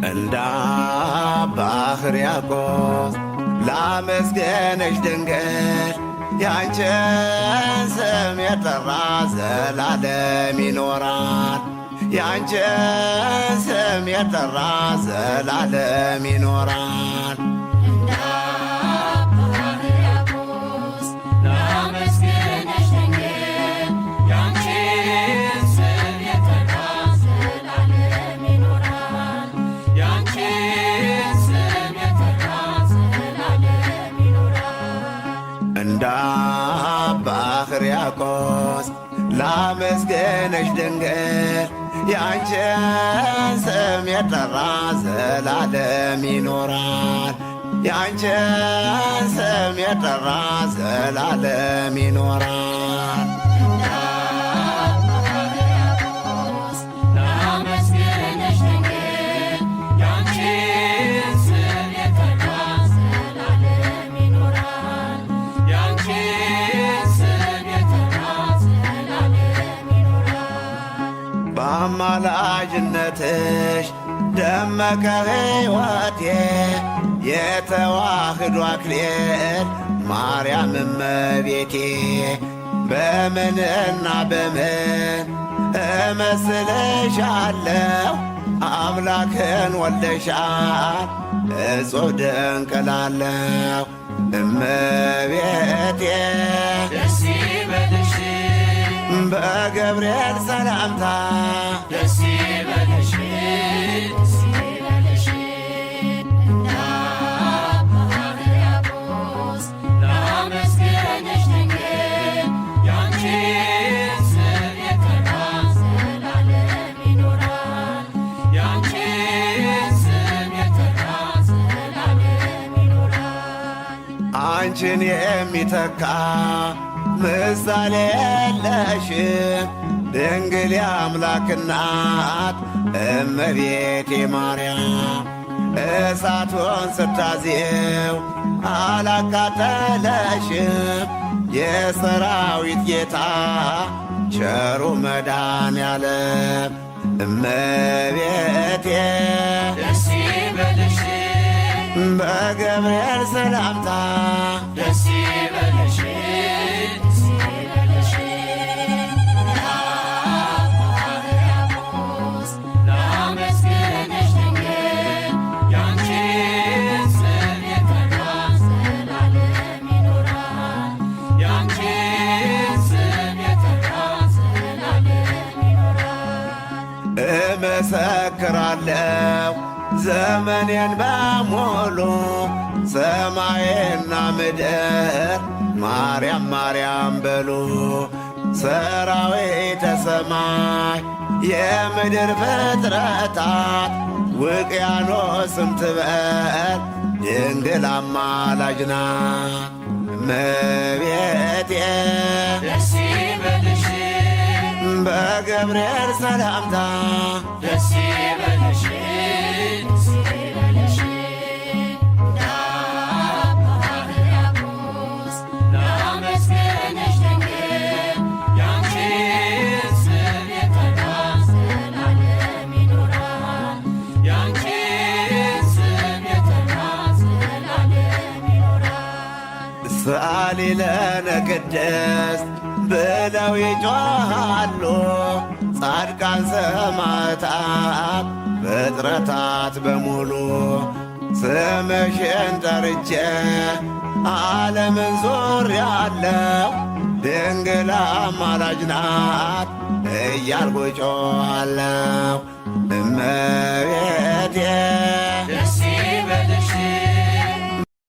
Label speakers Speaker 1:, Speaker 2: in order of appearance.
Speaker 1: እንደ አባ ሕርያቆስ ላመስግንሽ ድንግል ያንቺን ስም የጠራ ዘላለም ይኖራል። ያንቺን ስም የጠራ ዘላለም ይኖራል።
Speaker 2: እንደ አባ ሕርያቆስ ላመስግንሽ ድንግል ያንቺን ስም የጠራ ዘላለም ይኖራል። ያንቺን ስም የጠራ ዘላለም ይኖራል።
Speaker 1: እንደ አባ ሕርያቆስ ላመስግንሽ ድንግል ያንቺን ስም የጠራ ዘላለም ይኖራል። ያንቺን ስም የጠራ ዘላለም ይኖራል።
Speaker 2: እንደ አባ ሕርያቆስ ላመስግንሽ ድንግል ያንቺን ስም የጠራ ዘላለም ይኖራል። ያንቺን ስም የጠራ ዘላለም ይኖራል።
Speaker 1: በአማላጅነትሽ ደመቀ ሕይወቴ የተዋህዶ አክሊል ማርያም እመቤቴ በምንና በምን እመስልሻለሁ አምላክን ወልደሻል እጹብ ድንቅ እላለሁ እመቤቴ
Speaker 2: ደስ ይበልሽ
Speaker 1: በገብርኤል ሰላምታ
Speaker 2: ደስ ይበልሽ ደስ ይበልሽ እንደ አባ ሕርያቆስ ላመስግንሽ ድንግል ያንቺን ስም የጠራ ዘላለም ይኖራል። ያንቺን ስም የጠራ ዘላለም ይኖራል።
Speaker 1: አንቺን የሚተካ ምሳሌ የለሽም ድንግል የአምላክ እናት እመቤቴ ማርያም እሳቱን ስታዜው አላቃጠለሽም የሰራዊት ጌታ ቸሩ መድኃኔዓለም እመቤቴ
Speaker 2: ደስ ይበልሽ
Speaker 1: በገብርኤል ሰላምታ
Speaker 2: ደስ ይበልሽ ደስ ይበልሽ እንደ አባ ሕርያቆስ ላመስግንሽ ድንግል ያንቺን ስም የጠራ ዘላለም ይኖራል። ያንቺን ስም የጠራ ዘላለም ይኖራል።
Speaker 1: እመሰክራለሁ ዘመኔን በሙሉ ሰማይና ምድር ማርያም ማርያም በሉ ሰራዊተ ሰማይ የምድር ፍጥረታት ውቅያኖስም ትበል ድንግል አማላጅ ናት እመቤቴ
Speaker 2: ደስ ይበልሽ
Speaker 1: በገብርኤል ሰላምታ
Speaker 2: ደስ ይበልሽ ደስ ይበልሽ እንደ አባ ሕርያቆስ ላመስግንሽ ድንግል ያንቺን ስም የጠራ ዘላለም ይኖራል። ያንቺን ስም የጠራ ዘላለም ይኖራል።
Speaker 1: ሰአሊ ለነ ቅድስት ብለው ይጮኻሉ ጻድቃን ሰማዕታት ፍጥረታት በሙሉ ስምሽን ጠርቼ ዓለምን ዞሬአለሁ ድንግል አማላጅ ናት እያልኩ ጮኻለሁ